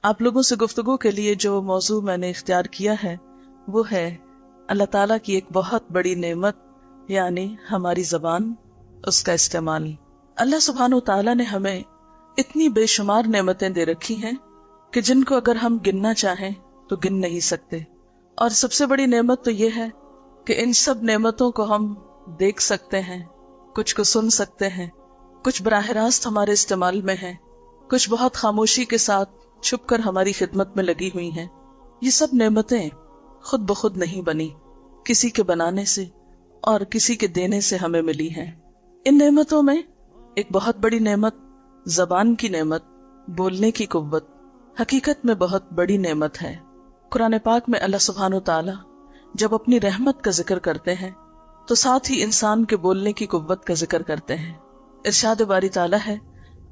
آپ لوگوں سے گفتگو کے لیے جو موضوع میں نے اختیار کیا ہے وہ ہے اللہ تعالیٰ کی ایک بہت بڑی نعمت، یعنی ہماری زبان، اس کا استعمال۔ اللہ سبحانہ و تعالیٰ نے ہمیں اتنی بے شمار نعمتیں دے رکھی ہیں کہ جن کو اگر ہم گننا چاہیں تو گن نہیں سکتے۔ اور سب سے بڑی نعمت تو یہ ہے کہ ان سب نعمتوں کو ہم دیکھ سکتے ہیں، کچھ کو سن سکتے ہیں، کچھ براہ راست ہمارے استعمال میں ہیں، کچھ بہت خاموشی کے ساتھ چھپ کر ہماری خدمت میں لگی ہوئی ہیں۔ یہ سب نعمتیں خود بخود نہیں بنی، کسی کے بنانے سے اور کسی کے دینے سے ہمیں ملی ہیں۔ ان نعمتوں میں ایک بہت بڑی نعمت زبان کی نعمت، بولنے کی قوت، حقیقت میں بہت بڑی نعمت ہے۔ قرآن پاک میں اللہ سبحانہ و تعالی جب اپنی رحمت کا ذکر کرتے ہیں تو ساتھ ہی انسان کے بولنے کی قوت کا ذکر کرتے ہیں۔ ارشاد باری تعالی ہے،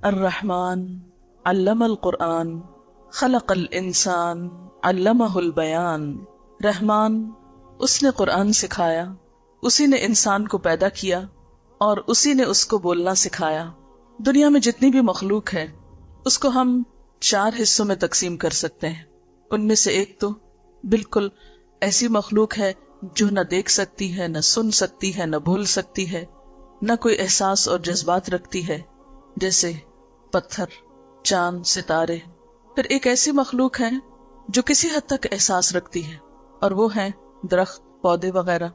الرحمن علم القرآن خلق الانسان علمہ البیان۔ رحمان، اس نے قرآن سکھایا، اسی نے انسان کو پیدا کیا اور اسی نے اس کو بولنا سکھایا۔ دنیا میں جتنی بھی مخلوق ہے اس کو ہم 4 حصوں میں تقسیم کر سکتے ہیں۔ ان میں سے ایک تو بالکل ایسی مخلوق ہے جو نہ دیکھ سکتی ہے، نہ سن سکتی ہے، نہ بول سکتی ہے، نہ کوئی احساس اور جذبات رکھتی ہے، جیسے پتھر، چاند، ستارے۔ پھر ایک ایسی مخلوق ہے جو کسی حد تک احساس رکھتی ہے، اور وہ ہیں درخت، پودے وغیرہ۔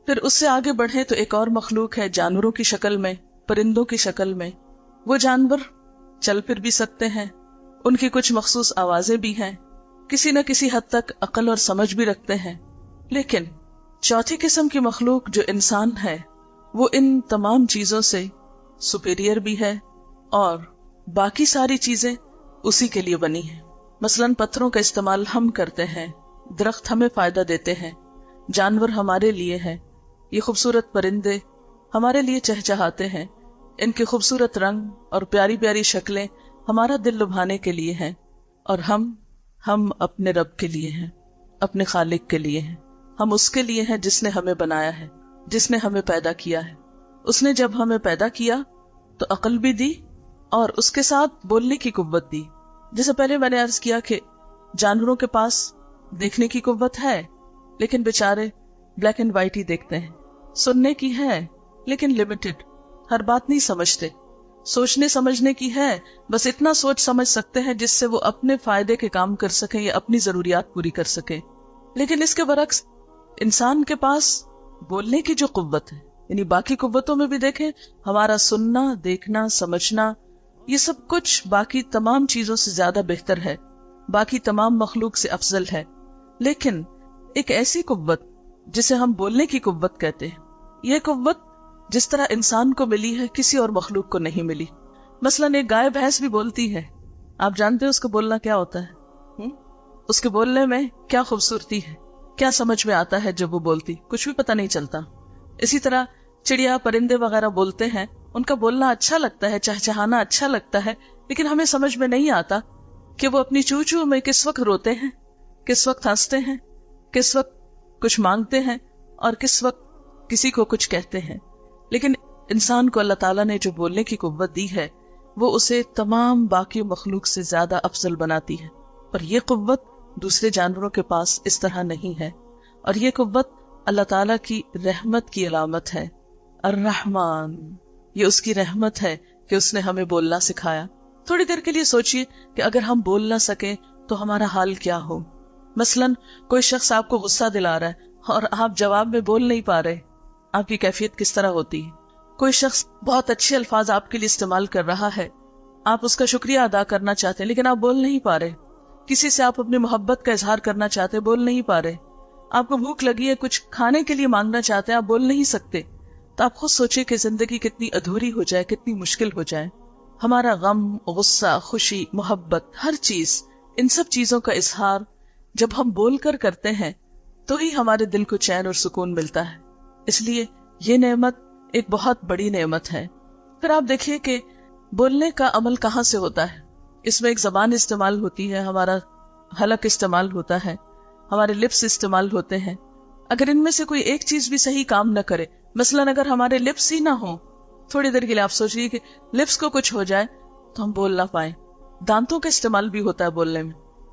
پھر اس سے آگے بڑھیں تو ایک اور مخلوق ہے جانوروں کی شکل میں، پرندوں کی شکل میں۔ وہ جانور چل پھر بھی سکتے ہیں، ان کی کچھ مخصوص آوازیں بھی ہیں، کسی نہ کسی حد تک عقل اور سمجھ بھی رکھتے ہیں۔ لیکن چوتھی قسم کی مخلوق جو انسان ہے، وہ ان تمام چیزوں سے سپیریئر بھی ہے اور باقی ساری چیزیں اسی کے لیے بنی ہیں۔ مثلاً پتھروں کا استعمال ہم کرتے ہیں، درخت ہمیں فائدہ دیتے ہیں، جانور ہمارے لیے ہیں، یہ خوبصورت پرندے ہمارے لیے چہچہاتے ہیں، ان کے خوبصورت رنگ اور پیاری پیاری شکلیں ہمارا دل لبھانے کے لیے ہیں، اور ہم اپنے رب کے لیے ہیں، اپنے خالق کے لیے ہیں۔ ہم اس کے لیے ہیں جس نے ہمیں بنایا ہے، جس نے ہمیں پیدا کیا ہے۔ اس نے جب ہمیں پیدا کیا تو عقل بھی دی اور اس کے ساتھ بولنے کی قوت دی۔ جیسے پہلے میں نے عرض کیا کہ جانوروں کے پاس دیکھنے کی قوت ہے لیکن بیچارے بلیک اینڈ وائٹ ہی دیکھتے ہیں، سننے کی ہے لیکن لمیٹڈ، ہر بات نہیں سمجھتے، سوچنے سمجھنے کی ہے، بس اتنا سوچ سمجھ سکتے ہیں جس سے وہ اپنے فائدے کے کام کر سکیں یا اپنی ضروریات پوری کر سکیں۔ لیکن اس کے برعکس انسان کے پاس بولنے کی جو قوت ہے، یعنی باقی قوتوں میں بھی دیکھیں، ہمارا سننا، دیکھنا، سمجھنا، یہ سب کچھ باقی تمام چیزوں سے زیادہ بہتر ہے، باقی تمام مخلوق سے افضل ہے۔ لیکن ایک ایسی قوت جسے ہم بولنے کی قوت کہتے ہیں، یہ قوت جس طرح انسان کو ملی ہے کسی اور مخلوق کو نہیں ملی۔ مثلاً ایک گائے بھینس بھی بولتی ہے، آپ جانتے ہیں اس کو بولنا کیا ہوتا ہے؟ اس کے بولنے میں کیا خوبصورتی ہے، کیا سمجھ میں آتا ہے جب وہ بولتی، کچھ بھی پتہ نہیں چلتا۔ اسی طرح چڑیا، پرندے وغیرہ بولتے ہیں، ان کا بولنا اچھا لگتا ہے، چہچہانا اچھا لگتا ہے، لیکن ہمیں سمجھ میں نہیں آتا کہ وہ اپنی چو چو میں کس وقت روتے ہیں، کس وقت ہنستے ہیں، کس وقت کچھ مانگتے ہیں اور کس وقت کسی کو کچھ کہتے ہیں۔ لیکن انسان کو اللہ تعالیٰ نے جو بولنے کی قوت دی ہے وہ اسے تمام باقی مخلوق سے زیادہ افضل بناتی ہے، اور یہ قوت دوسرے جانوروں کے پاس اس طرح نہیں ہے، اور یہ قوت اللہ تعالیٰ کی رحمت کی علامت ہے۔ الرحمن، یہ اس کی رحمت ہے کہ اس نے ہمیں بولنا سکھایا۔ تھوڑی دیر کے لیے سوچئے کہ اگر ہم بول نہ سکیں تو ہمارا حال کیا ہو۔ مثلاً کوئی شخص آپ کو غصہ دلا رہا ہے اور آپ جواب میں بول نہیں پا رہے، آپ کی کیفیت کس طرح ہوتی ہے؟ کوئی شخص بہت اچھے الفاظ آپ کے لیے استعمال کر رہا ہے، آپ اس کا شکریہ ادا کرنا چاہتے ہیں لیکن آپ بول نہیں پا رہے، کسی سے آپ اپنی محبت کا اظہار کرنا چاہتے ہیں، بول نہیں پا رہے، آپ کو بھوک لگی ہے، کچھ کھانے کے لیے مانگنا چاہتے ہیں، آپ بول نہیں سکتے، تو آپ خود سوچیں کہ زندگی کتنی ادھوری ہو جائے، کتنی مشکل ہو جائے۔ ہمارا غم، غصہ، خوشی، محبت، ہر چیز، ان سب چیزوں کا اظہار جب ہم بول کر کرتے ہیں تو ہی ہمارے دل کو چین اور سکون ملتا ہے۔ اس لیے یہ نعمت ایک بہت بڑی نعمت ہے۔ پھر آپ دیکھیے کہ بولنے کا عمل کہاں سے ہوتا ہے۔ اس میں ایک زبان استعمال ہوتی ہے، ہمارا حلق استعمال ہوتا ہے، ہمارے لپس استعمال ہوتے ہیں۔ اگر ان میں سے کوئی ایک چیز بھی صحیح کام نہ کرے، مثلاً اگر ہمارے لپس ہی نہ ہوں، تھوڑی دیر کے لیے آپ سوچیے کہ لپس کو کچھ ہو جائے تو ہم بول نہ پائیں۔ دانتوں کا استعمال بھی ہوتا ہے بولنے میں،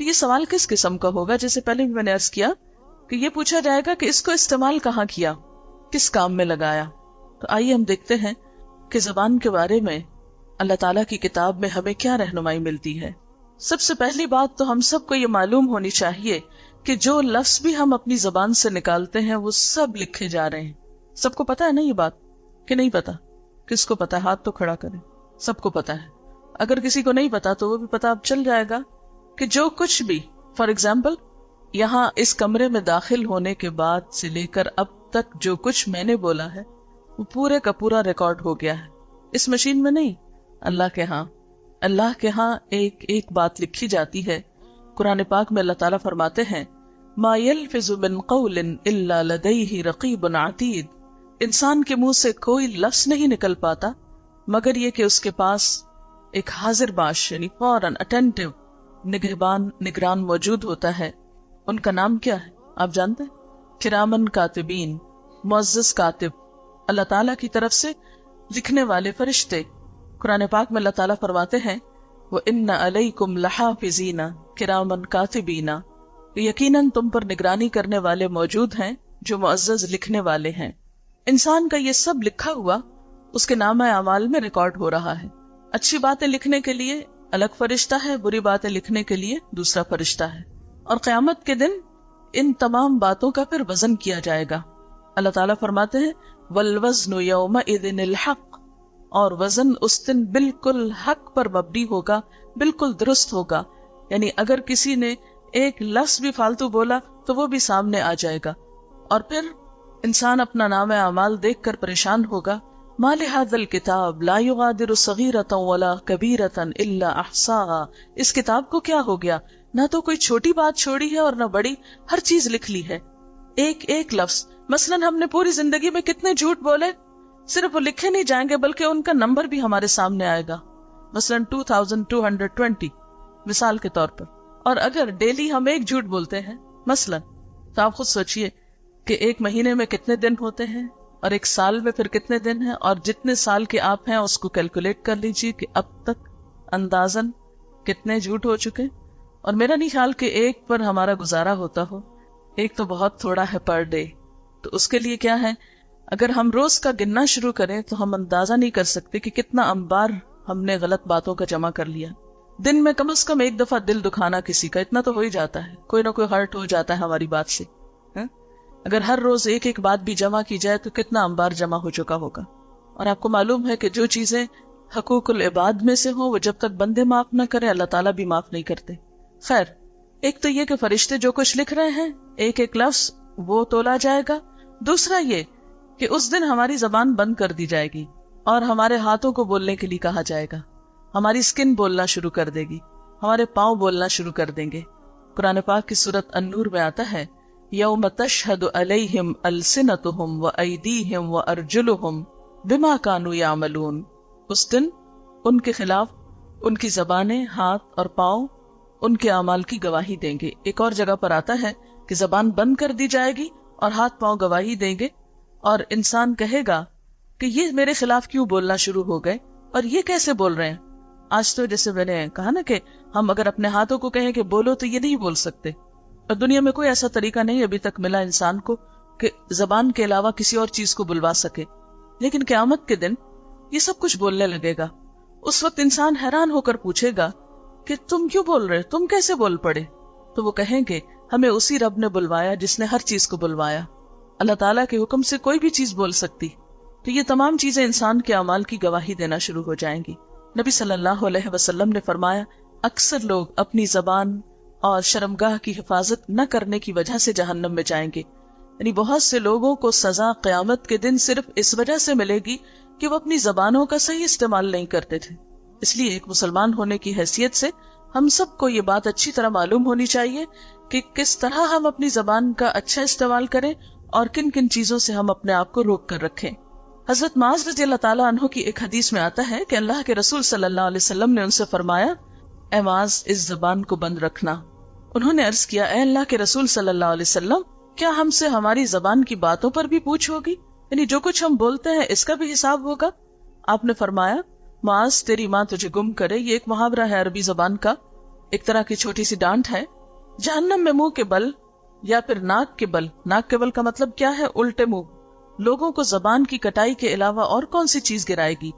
تو یہ سوال کس قسم کا ہوگا؟ جیسے پہلے بھی میں نے عرض کیا کہ یہ پوچھا جائے گا کہ اس کو استعمال کہاں کیا، کس کام میں لگایا۔ تو آئیے ہم دیکھتے ہیں کہ زبان کے بارے میں اللہ تعالیٰ کی کتاب میں ہمیں کیا رہنمائی ملتی ہے۔ سب سے پہلی بات تو ہم سب کو یہ معلوم ہونی چاہیے کہ جو لفظ بھی ہم اپنی زبان سے نکالتے ہیں وہ سب لکھے جا رہے ہیں۔ سب کو پتا ہے نا یہ بات کہ نہیں پتا؟ کس کو پتا ہے؟ ہاتھ تو کھڑا کریں۔ سب کو پتا ہے۔ اگر کسی کو نہیں پتا تو وہ بھی پتا اب چل جائے گا کہ جو کچھ بھی، فار ایگزامپل یہاں اس کمرے میں داخل ہونے کے بعد سے لے کر اب تک جو کچھ میں نے بولا ہے وہ پورے کا پورا ریکارڈ ہو گیا ہے، اس مشین میں نہیں، اللہ کے ہاں۔ اللہ کے ہاں ایک ایک بات لکھی جاتی ہے۔ قرآن پاک میں اللہ تعالیٰ فرماتے ہیں ما یلفظ من قول الا لدیہ رقیب عتید، انسان کے منہ سے کوئی لفظ نہیں نکل پاتا مگر یہ کہ اس کے پاس ایک حاضر باش یعنی فوراً اٹینٹیو نگہبان نگران موجود ہوتا ہے۔ ان کا نام کیا ہے آپ جانتے ہیں؟ کرامن کاتبین، معزز کاتب، اللہ تعالیٰ کی طرف سے لکھنے والے فرشتے۔ قرآن پاک میں اللہ تعالیٰ فرماتے ہیں وَإِنَّ عَلَيْكُمْ لَحَافِظِينَ كِرَامًا كَاتِبِينَ، یقیناً تم پر نگرانی کرنے والے موجود ہیں جو معزز لکھنے والے ہیں۔ انسان کا یہ سب لکھا ہوا اس کے نامہ اعمال میں ریکارڈ ہو رہا ہے۔ اچھی باتیں لکھنے کے لیے الگ فرشتہ ہے، بری باتیں لکھنے کے لیے دوسرا فرشتہ ہے، اور قیامت کے دن ان تمام باتوں کا پھر وزن کیا جائے گا۔ اللہ تعالیٰ فرماتے ہیں وَالْوَزْنُ يَوْمَئِذٍ الْحَقُّ، اور وزن اس دن بالکل حق پر مبنی ہوگا، بالکل درست ہوگا۔ یعنی اگر کسی نے ایک لفظ بھی فالتو بولا تو وہ بھی سامنے آ جائے گا، اور پھر انسان اپنا نام اعمال دیکھ کر پریشان ہوگا ما لہذا الکتاب لا یغادر صغیرۃ ولا کبیرۃ الا احصاها، اس کتاب کو کیا ہو گیا، نہ تو کوئی چھوٹی بات چھوڑی ہے اور نہ بڑی، ہر چیز لکھ لی ہے، ایک ایک لفظ۔ مثلا ہم نے پوری زندگی میں کتنے جھوٹ بولے، صرف وہ لکھے نہیں جائیں گے بلکہ ان کا نمبر بھی ہمارے سامنے آئے گا، مثلا 2220 مثال کے طور پر۔ اور اگر ڈیلی ہم ایک جھوٹ بولتے ہیں مثلا، تو آپ خود سوچئے کہ ایک مہینے میں کتنے دن ہوتے ہیں اور ایک سال میں پھر کتنے دن ہیں، اور جتنے سال کے آپ ہیں اس کو کیلکولیٹ کر لیجئے کہ اب تک اندازاً کتنے جھوٹ ہو چکے۔ اور میرا نہیں خیال کہ ایک پر ہمارا گزارا ہوتا ہو، ایک تو بہت تھوڑا ہے پر ڈے، تو اس کے لیے کیا ہے، اگر ہم روز کا گننا شروع کریں تو ہم اندازہ نہیں کر سکتے کہ کتنا انبار ہم نے غلط باتوں کا جمع کر لیا۔ دن میں کم از کم ایک دفعہ دل دکھانا کسی کا، اتنا تو ہو ہی جاتا ہے، کوئی نہ کوئی ہرٹ ہو جاتا ہے ہماری بات سے۔ اگر ہر روز ایک ایک بات بھی جمع کی جائے تو کتنا انبار جمع ہو چکا ہوگا۔ اور آپ کو معلوم ہے کہ جو چیزیں حقوق العباد میں سے ہوں وہ جب تک بندے معاف نہ کریں اللہ تعالیٰ بھی معاف نہیں کرتے۔ خیر، ایک تو یہ کہ فرشتے جو کچھ لکھ رہے ہیں ایک ایک لفظ وہ تولا جائے گا، دوسرا یہ کہ اس دن ہماری زبان بند کر دی جائے گی اور ہمارے ہاتھوں کو بولنے کے لیے کہا جائے گا، ہماری سکن بولنا شروع کر دے گی، ہمارے پاؤں بولنا شروع کر دیں گے۔ قرآن پاک کی سورۃ النور میں آتا ہے یوم تشہد علیہم السنتہم وایدیہم وارجلہم بما کانوا یعملون، اس دن ان کے خلاف ان کی زبانیں، ہاتھ اور پاؤں ان کے اعمال کی گواہی دیں گے۔ ایک اور جگہ پر آتا ہے کہ زبان بند کر دی جائے گی اور ہاتھ پاؤں گواہی دیں گے، اور انسان کہے گا کہ یہ میرے خلاف کیوں بولنا شروع ہو گئے اور یہ کیسے بول رہے ہیں۔ آج تو جیسے میں نے کہا نا کہ ہم اگر اپنے ہاتھوں کو کہیں کہ بولو تو یہ نہیں بول سکتے، اور دنیا میں کوئی ایسا طریقہ نہیں ابھی تک ملا انسان کو کہ زبان کے علاوہ کسی اور چیز کو بلوا سکے۔ لیکن قیامت کے دن یہ سب کچھ بولنے لگے گا۔ اس وقت انسان حیران ہو کر پوچھے گا کہ تم کیوں بول رہے، تم کیسے بول پڑے؟ تو وہ کہیں گے ہمیں اسی رب نے بلوایا جس نے ہر چیز کو بلوایا۔ اللہ تعالیٰ کے حکم سے کوئی بھی چیز بول سکتی۔ تو یہ تمام چیزیں انسان کے اعمال کی گواہی دینا شروع ہو جائیں گی۔ نبی صلی اللہ علیہ وسلم نے فرمایا اکثر لوگ اپنی زبان اور شرمگاہ کی حفاظت نہ کرنے کی وجہ سے جہنم میں جائیں گے۔ یعنی بہت سے لوگوں کو سزا قیامت کے دن صرف اس وجہ سے ملے گی کہ وہ اپنی زبانوں کا صحیح استعمال نہیں کرتے تھے۔ اس لیے ایک مسلمان ہونے کی حیثیت سے ہم سب کو یہ بات اچھی طرح معلوم ہونی چاہیے کہ کس طرح ہم اپنی زبان کا اچھا استعمال کریں اور کن کن چیزوں سے ہم اپنے آپ کو روک کر رکھیں۔ حضرت معاذ رضی اللہ تعالیٰ عنہ کی ایک حدیث میں آتا ہے کہ اللہ کے رسول صلی اللہ علیہ وسلم نے ان سے فرمایا اے معاذ اس زبان کو بند رکھنا۔ انہوں نے عرض کیا اے اللہ کے رسول صلی اللہ علیہ وسلم کیا ہم سے ہماری زبان کی باتوں پر بھی پوچھ ہوگی، یعنی جو کچھ ہم بولتے ہیں اس کا بھی حساب ہوگا؟ آپ نے فرمایا معاذ تیری ماں تجھے گم کرے، یہ ایک محاورہ ہے عربی زبان کا ایک طرح کی چھوٹی سی ڈانٹ ہے. جہنم میں منہ کے بل یا پھر ناک کے بل. ناک کے بل کا مطلب کیا ہے؟ الٹے منہ. لوگوں کو زبان کی کٹائی کے علاوہ اور کون سی چیز گرائے گی؟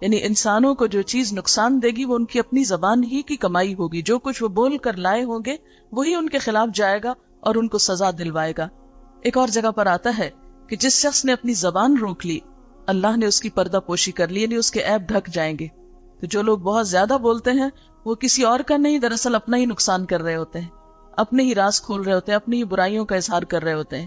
یعنی انسانوں کو جو چیز نقصان دے گی وہ ان کی اپنی زبان ہی کی کمائی ہوگی. جو کچھ وہ بول کر لائے ہوں گے وہی ان کے خلاف جائے گا اور ان کو سزا دلوائے گا. ایک اور جگہ پر آتا ہے کہ جس شخص نے اپنی زبان روک لی اللہ نے اس کی پردہ پوشی کر لی، یعنی اس کے عیب ڈھک جائیں گے. تو جو لوگ بہت زیادہ بولتے ہیں وہ کسی اور کا نہیں، دراصل اپنا ہی نقصان کر رہے ہوتے ہیں، اپنے ہی راز کھول رہے ہوتے ہیں، اپنی ہی برائیوں کا اظہار کر رہے ہوتے ہیں.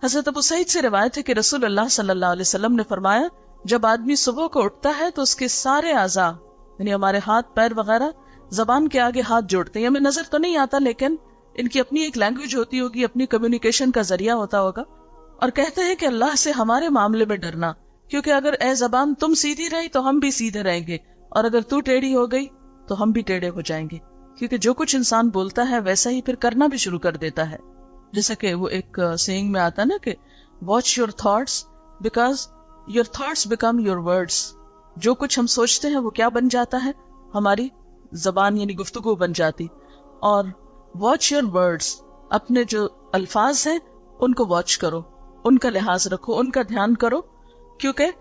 حضرت ابو سعید سے روایت ہے کہ رسول اللہ صلی اللہ علیہ وسلم نے فرمایا جب آدمی صبح کو اٹھتا ہے تو اس کے سارے اعضاء یعنی ہمارے ہاتھ پیر وغیرہ زبان کے آگے ہاتھ جوڑتے ہیں. ہمیں نظر تو نہیں آتا لیکن ان کی اپنی ایک لینگویج ہوتی ہوگی، اپنی کمیونیکیشن کا ذریعہ ہوتا ہوگا، اور کہتے ہیں کہ اللہ سے ہمارے معاملے میں ڈرنا، کیونکہ اگر اے زبان تم سیدھی رہی تو ہم بھی سیدھے رہیں گے، اور اگر تو ٹیڑھی ہو گئی تو ہم بھی ٹیڑھے ہو جائیں گے. کیونکہ جو کچھ انسان بولتا ہے ویسا ہی پھر کرنا بھی شروع کر دیتا ہے. جیسا کہ وہ ایک سینگ میں آتا نا کہ watch your thoughts because your thoughts become your words. جو کچھ ہم سوچتے ہیں وہ کیا بن جاتا ہے؟ ہماری زبان یعنی گفتگو بن جاتی. اور واچ یور ورڈس، اپنے جو الفاظ ہیں ان کو واچ کرو، ان کا لحاظ رکھو، ان کا دھیان کرو، کیونکہ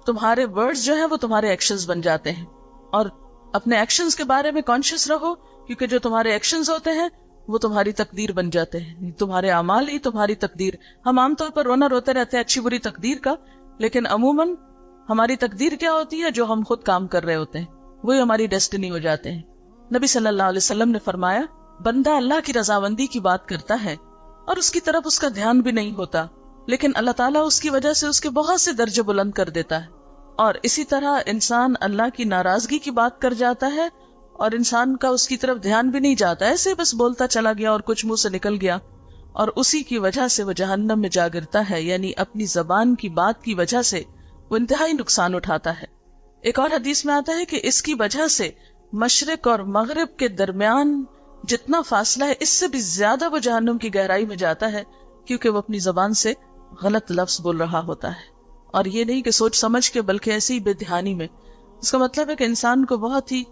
تمہارے ورڈز جو ہیں وہ تمہارے ایکشنز بن جاتے ہیں. اور اپنے ایکشنز کے بارے میں کانشیس رہو، کیونکہ جو تمہارے ایکشنز ہوتے ہیں وہ تمہاری تقدیر بن جاتے ہیں. تمہارے اعمال ہی تمہاری تقدیر. ہم عام طور پر رونا روتے رہتے ہیں اچھی بری تقدیر کا، لیکن عموماً ہماری تقدیر کیا ہوتی ہے؟ جو ہم خود کام کر رہے ہوتے ہیں وہی ہماری ڈیسٹنی ہو جاتے ہیں. نبی صلی اللہ علیہ وسلم نے فرمایا بندہ اللہ کی رضامندی کی بات کرتا ہے اور اس کی طرف اس کا دھیان بھی نہیں ہوتا، لیکن اللہ تعالیٰ اس کی وجہ سے اس کے بہت سے درجے بلند کر دیتا ہے. اور اسی طرح انسان اللہ کی ناراضگی کی بات کر جاتا ہے اور انسان کا اس کی طرف دھیان بھی نہیں جاتا، ایسے بس بولتا چلا گیا اور کچھ منہ سے نکل گیا، اور اسی کی وجہ سے وہ جہنم میں جا گرتا ہے. یعنی اپنی زبان کی بات کی وجہ سے وہ انتہائی نقصان اٹھاتا ہے. ایک اور حدیث میں آتا ہے کہ اس کی وجہ سے مشرق اور مغرب کے درمیان جتنا فاصلہ ہے اس سے بھی زیادہ وہ جہنم کی گہرائی میں جاتا ہے، کیونکہ وہ اپنی زبان سے غلط لفظ بول رہا ہوتا ہے. اور یہ نہیں کہ سوچ سمجھ کے، بلکہ ایسی ہی بے دھیانی میں. اس کا مطلب ہے کہ انسان کو بہت ہی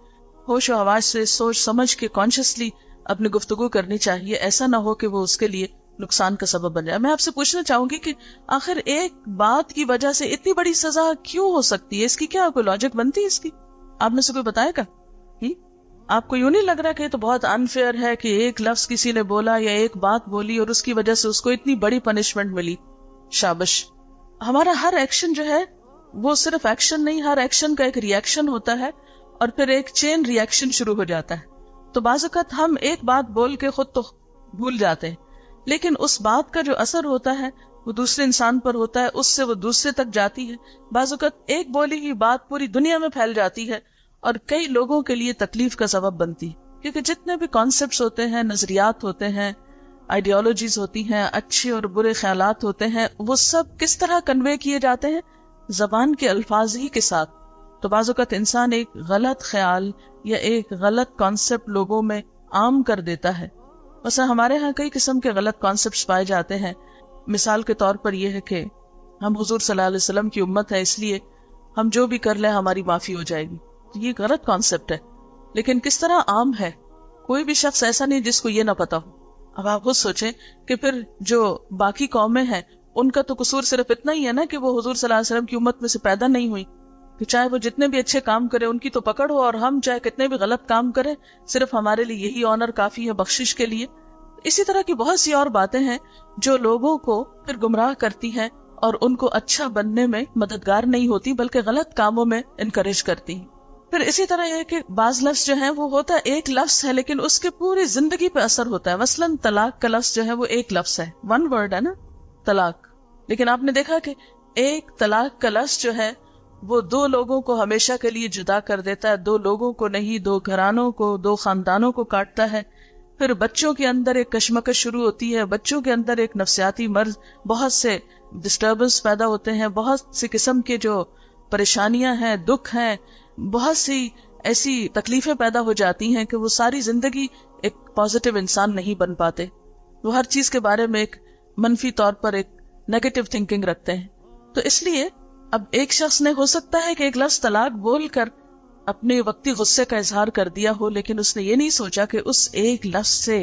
ہوش و حواس سے سوچ سمجھ کے کانشیسلی اپنی گفتگو کرنی چاہیے. ایسا نہ ہو کہ وہ اس کے لیے نقصان کا سبب بن جائے. میں آپ سے پوچھنا چاہوں گی کہ آخر ایک بات کی وجہ سے اتنی بڑی سزا کیوں ہو سکتی ہے؟ اس کی کیا کوئی لاجک بنتی ہے اس کی؟ آپ نے سے کوئی بتایا گا؟ آپ کو یوں نہیں لگ رہا کہ یہ تو بہت انفیئر ہے کہ ایک لفظ کسی نے بولا یا ایک بات بولی اور اس کی وجہ سے اس کو اتنی بڑی پنشمنٹ ملی؟ شابش. ہمارا ہر ایکشن جو ہے وہ صرف ایکشن نہیں، ہر ایکشن کا ایک ری ایکشن ہوتا ہے اور پھر ایک چین ری ایکشن شروع ہو جاتا ہے. تو بعض اوقات ہم ایک بات بول کے خود تو بھول جاتے ہیں، لیکن اس بات کا جو اثر ہوتا ہے وہ دوسرے انسان پر ہوتا ہے، اس سے وہ دوسرے تک جاتی ہے. بعض اوقات ایک بولی ہوئی بات پوری دنیا میں پھیل جاتی ہے اور کئی لوگوں کے لیے تکلیف کا سبب بنتی، کیونکہ جتنے بھی کانسیپٹس ہوتے ہیں، نظریات ہوتے ہیں، آئیڈیالوجیز ہوتی ہیں، اچھے اور برے خیالات ہوتے ہیں، وہ سب کس طرح کنوے کیے جاتے ہیں؟ زبان کے الفاظ ہی کے ساتھ. تو بعض اوقات انسان ایک غلط خیال یا ایک غلط کانسیپٹ لوگوں میں عام کر دیتا ہے. ویسے ہمارے ہاں کئی قسم کے غلط کانسیپٹس پائے جاتے ہیں. مثال کے طور پر یہ ہے کہ ہم حضور صلی اللہ علیہ وسلم کی امت ہے، اس لیے ہم جو بھی کر لیں ہماری معافی ہو جائے گی. یہ غلط کانسیپٹ ہے، لیکن کس طرح عام ہے؟ کوئی بھی شخص ایسا نہیں جس کو یہ نہ پتا ہو. اب آپ خود سوچیں کہ پھر جو باقی قومیں ہیں ان کا تو قصور صرف اتنا ہی ہے نا کہ وہ حضور صلی اللہ علیہ وسلم کی امت میں سے پیدا نہیں ہوئی، کہ چاہے وہ جتنے بھی اچھے کام کرے ان کی تو پکڑ ہو، اور ہم چاہے کتنے بھی غلط کام کریں صرف ہمارے لیے یہی آنر کافی ہے بخشش کے لیے. اسی طرح کی بہت سی اور باتیں ہیں جو لوگوں کو پھر گمراہ کرتی ہیں اور ان کو اچھا بننے میں مددگار نہیں ہوتی بلکہ غلط کاموں میں انکریج کرتی ہیں. پھر اسی طرح یہ کہ بعض لفظ جو ہیں وہ ہوتا ہے ایک لفظ ہے لیکن اس کے پوری زندگی پہ اثر ہوتا ہے. مثلاً طلاق کا لفظ جو ہے وہ ایک لفظ ہے، ون ورڈ ہے نا طلاق، لیکن آپ نے دیکھا کہ ایک طلاق کا لفظ جو ہے وہ دو لوگوں کو ہمیشہ کے لیے جدا کر دیتا ہے، دو لوگوں کو نہیں، دو گھرانوں کو، دو خاندانوں کو کاٹتا ہے. پھر بچوں کے اندر ایک کشمکش شروع ہوتی ہے، بچوں کے اندر ایک نفسیاتی مرض، بہت سے ڈسٹربنس پیدا ہوتے ہیں، بہت سی قسم کے جو پریشانیاں ہیں، دکھ ہیں، بہت سی ایسی تکلیفیں پیدا ہو جاتی ہیں کہ وہ ساری زندگی ایک پازیٹیو انسان نہیں بن پاتے. وہ ہر چیز کے بارے میں ایک منفی طور پر ایک نیگیٹو تھنکنگ رکھتے ہیں. تو اس لیے اب ایک شخص نے ہو سکتا ہے کہ ایک لفظ طلاق بول کر اپنے وقتی غصے کا اظہار کر دیا ہو، لیکن اس نے یہ نہیں سوچا کہ اس ایک لفظ سے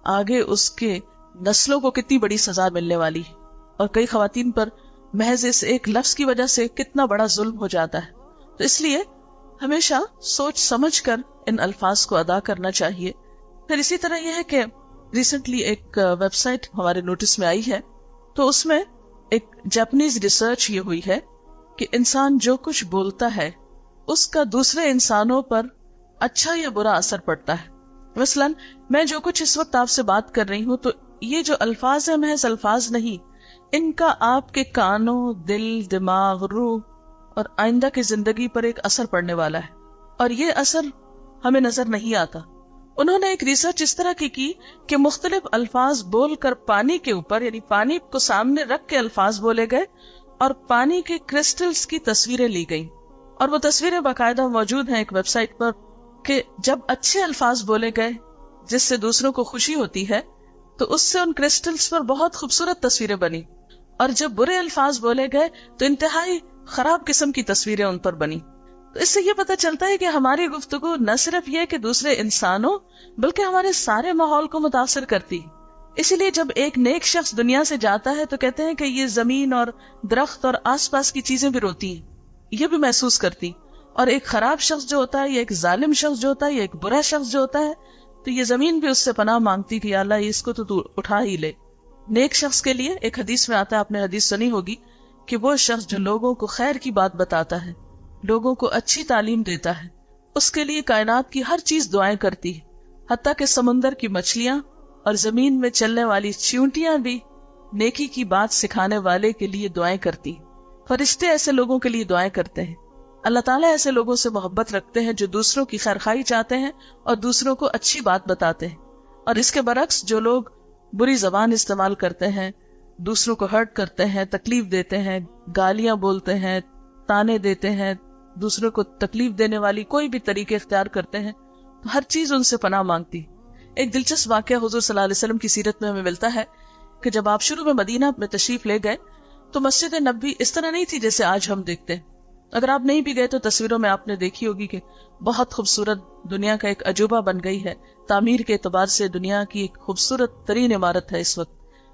آگے اس کے نسلوں کو کتنی بڑی سزا ملنے والی ہے، اور کئی خواتین پر محض اس ایک لفظ کی وجہ سے کتنا بڑا ظلم ہو جاتا ہے. تو اس لیے ہمیشہ سوچ سمجھ کر ان الفاظ کو ادا کرنا چاہیے. پھر اسی طرح یہ ہے کہ ریسنٹلی ایک ویب سائٹ ہمارے نوٹس میں آئی ہے، تو اس میں ایک جاپنیز ریسرچ یہ ہوئی ہے کہ انسان جو کچھ بولتا ہے اس کا دوسرے انسانوں پر اچھا یا برا اثر پڑتا ہے. مثلا میں جو کچھ اس وقت آپ سے بات کر رہی ہوں، تو یہ جو الفاظ ہیں محض الفاظ نہیں، ان کا آپ کے کانوں، دل، دماغ، روح اور آئندہ کی زندگی پر ایک اثر پڑنے والا ہے، اور یہ اثر ہمیں نظر نہیں آتا. انہوں نے ایک ریسرچ اس طرح کی کہ مختلف الفاظ بول کر پانی کے اوپر، یعنی پانی کو سامنے رکھ کے الفاظ بولے گئے اور پانی کے کرسٹلز کی تصویریں لی گئیں، اور وہ تصویریں باقاعدہ موجود ہیں ایک ویب سائٹ پر، کہ جب اچھے الفاظ بولے گئے جس سے دوسروں کو خوشی ہوتی ہے تو اس سے ان کرسٹلز پر بہت خوبصورت تصویریں بنی، اور جب برے الفاظ بولے گئے تو انتہائی خراب قسم کی تصویریں ان پر بنی. تو اس سے یہ پتہ چلتا ہے کہ ہماری گفتگو نہ صرف یہ کہ دوسرے انسانوں بلکہ ہمارے سارے ماحول کو متاثر کرتی. اسی لیے جب ایک نیک شخص دنیا سے جاتا ہے تو کہتے ہیں کہ یہ زمین اور درخت اور آس پاس کی چیزیں بھی روتی ہیں، یہ بھی محسوس کرتی. اور ایک خراب شخص جو ہوتا ہے، یا ایک ظالم شخص جو ہوتا ہے، یا ایک برا شخص جو ہوتا ہے، تو یہ زمین بھی اس سے پناہ مانگتی کہ یا اللہ اس کو تو اٹھا ہی لے. نیک شخص کے لیے ایک حدیث میں آتا ہے، آپ نے حدیث سنی ہوگی، کہ وہ شخص جو لوگوں کو خیر کی بات بتاتا ہے، لوگوں کو اچھی تعلیم دیتا ہے، اس کے لیے کائنات کی ہر چیز دعائیں کرتی ہے، حتیٰ کہ سمندر کی مچھلیاں اور زمین میں چلنے والی چیونٹیاں بھی نیکی کی بات سکھانے والے کے لیے دعائیں کرتی. فرشتے ایسے لوگوں کے لیے دعائیں کرتے ہیں. اللہ تعالیٰ ایسے لوگوں سے محبت رکھتے ہیں جو دوسروں کی خیرخواہی چاہتے ہیں اور دوسروں کو اچھی بات بتاتے ہیں. اور اس کے برعکس جو لوگ بری زبان استعمال کرتے ہیں، دوسروں کو ہرٹ کرتے ہیں، تکلیف دیتے ہیں، گالیاں بولتے ہیں، تانے دیتے ہیں، دوسروں کو تکلیف دینے والی کوئی بھی طریقے اختیار کرتے ہیں، تو ہر چیز ان سے پناہ مانگتی. ایک دلچسپ واقعہ حضور صلی اللہ علیہ وسلم کی سیرت میں ہمیں ملتا ہے کہ جب آپ شروع میں مدینہ میں تشریف لے گئے تو مسجد نبوی اس طرح نہیں تھی جیسے آج ہم دیکھتے ہیں. اگر آپ نہیں بھی گئے تو تصویروں میں آپ نے دیکھی ہوگی کہ بہت خوبصورت دنیا کا ایک عجوبہ بن گئی ہے. تعمیر کے اعتبار سے دنیا کی ایک خوبصورت ترین عمارت ہے اس وقت.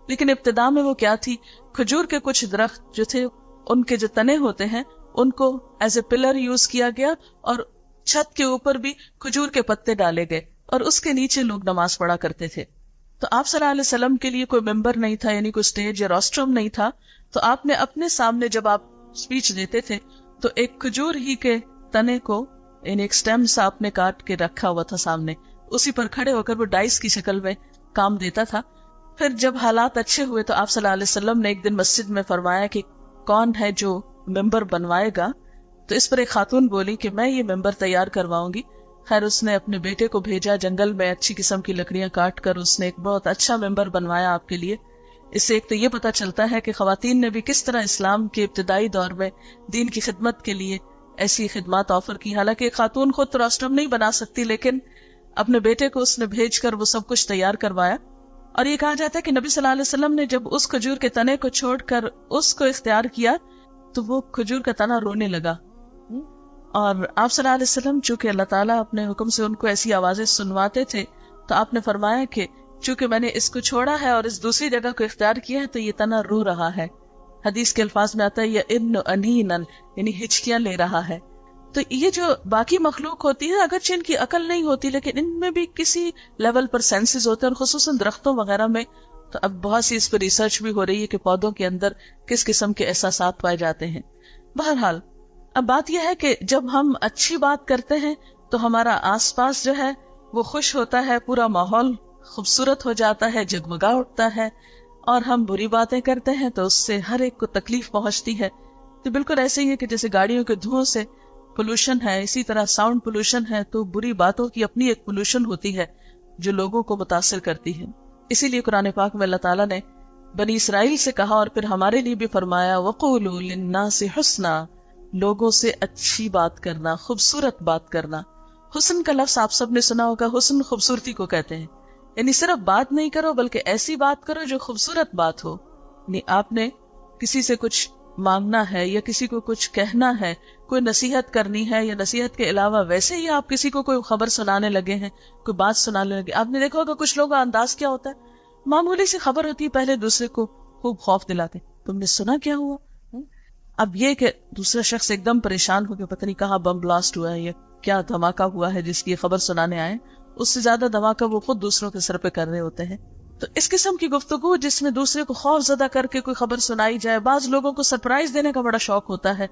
لیکن ابتدا میں وہ کیا تھی؟ کھجور کے کچھ درخت جو تھے، ان کے جو تنے ہوتے ہیں ان کو ایز اے پلر یوز کیا گیا، اور چھت کے اوپر بھی کھجور کے پتے ڈالے گئے، اور اس کے نیچے لوگ نماز پڑھا کرتے تھے. تو آپ صلی اللہ علیہ وسلم کے لیے کوئی ممبر نہیں تھا، یعنی کوئی سٹیج یا روسٹرم نہیں تھا. تو آپ نے اپنے سامنے جب آپ سپیچ دیتے تھے تو ایک کھجور ہی کے تنے کو، یعنی ایک سٹیم سا آپ نے کاٹ کے رکھا ہوا تھا سامنے، اسی پر کھڑے ہو کر وہ ڈائس کی شکل میں کام دیتا تھا. پھر جب حالات اچھے ہوئے تو آپ صلی اللہ علیہ وسلم نے ایک دن مسجد میں فرمایا کہ کون ہے جو ممبر بنوائے گا؟ تو اس پر ایک خاتون بولی کہ میں یہ ممبر تیار کرواؤں گی. خیر اس نے اپنے بیٹے کو بھیجا، جنگل میں اچھی قسم کی لکڑیاں کاٹ کر اس نے ایک بہت اچھا ممبر بنوایا آپ کے لیے. اس سے ایک تو یہ پتا چلتا ہے کہ خواتین نے بھی کس طرح اسلام کے ابتدائی دور میں دین کی خدمت کے لیے ایسی خدمات آفر کی. حالانکہ ایک خاتون خود تو روسٹرم نہیں بنا سکتی، لیکن اپنے بیٹے کو اس نے بھیج کر وہ سب کچھ تیار کروایا. اور یہ کہا جاتا ہے کہ نبی صلی اللہ علیہ وسلم نے جب اس کھجور کے تنے کو چھوڑ کر اس کو اختیار کیا تو وہ کھجور کا تنا رونے لگا. اور آپ صلی اللہ علیہ وسلم چونکہ اللہ تعالیٰ اپنے حکم سے ان کو ایسی آوازیں سنواتے تھے، تو آپ نے فرمایا کہ چونکہ میں نے اس کو چھوڑا ہے اور اس دوسری جگہ کو اختیار کیا ہے تو یہ تنا رو رہا ہے. حدیث کے الفاظ میں آتا ہے یا ابن انینن، یعنی ہچکیاں لے رہا ہے. تو یہ جو باقی مخلوق ہوتی ہے اگرچہ ان کی عقل نہیں ہوتی لیکن ان میں بھی کسی لیول پر سینسز ہوتے ہیں، اور خصوصاً درختوں وغیرہ میں. تو اب بہت سی اس پر ریسرچ بھی ہو رہی ہے کہ پودوں کے اندر کس قسم کے احساسات پائے جاتے ہیں. بہرحال اب بات یہ ہے کہ جب ہم اچھی بات کرتے ہیں تو ہمارا آس پاس جو ہے وہ خوش ہوتا ہے، پورا ماحول خوبصورت ہو جاتا ہے، جگمگا اٹھتا ہے. اور ہم بری باتیں کرتے ہیں تو اس سے ہر ایک کو تکلیف پہنچتی ہے. تو بالکل ایسے ہی ہے کہ جیسے گاڑیوں کے دھوؤں سے پولوشن ہے، اسی طرح ساؤنڈ پولوشن ہے، تو بری باتوں کی اپنی ایک پولوشن ہوتی ہے جو لوگوں کو متاثر کرتی ہے. اسی لیے قرآن پاک میں اللہ تعالیٰ نے بنی اسرائیل سے کہا اور پھر ہمارے لیے بھی فرمایا وَقُولُوا لِلنَّاسِ حُسْنًا، لوگوں سے اچھی بات کرنا، خوبصورت بات کرنا. حسن کا لفظ آپ سب نے سنا ہوگا، حسن خوبصورتی کو کہتے ہیں. یعنی صرف بات نہیں کرو بلکہ ایسی بات کرو جو خوبصورت بات ہو. یعنی آپ نے کسی سے کچھ مانگنا ہے یا کسی کو کچھ کہنا ہے، کوئی نصیحت کرنی ہے، یا نصیحت کے علاوہ ویسے ہی آپ کسی کو کوئی خبر سنانے لگے ہیں، کوئی بات سنانے لگے. آپ نے دیکھا ہوگا کچھ لوگوں کا انداز کیا ہوتا ہے، معمولی سی خبر ہوتی ہے پہلے دوسرے کو خوب خوف دلاتے، تم نے سنا کیا ہوا. اب یہ کہ دوسرا شخص ایک دم پریشان ہو کے پتہ نہیں کہاں بم بلاسٹ ہوا ہے یا کیا دھماکہ ہوا ہے جس کی خبر سنانے آئے، اس سے زیادہ دھماکہ وہ خود دوسروں کے سر پہ کر رہے ہوتے ہیں. تو اس قسم کی گفتگو جس میں دوسرے کو خوف زدہ کر کے کوئی خبر سنائی جائے. بعض لوگوں کو سرپرائز دینے کا بڑا شوق ہوتا ہے،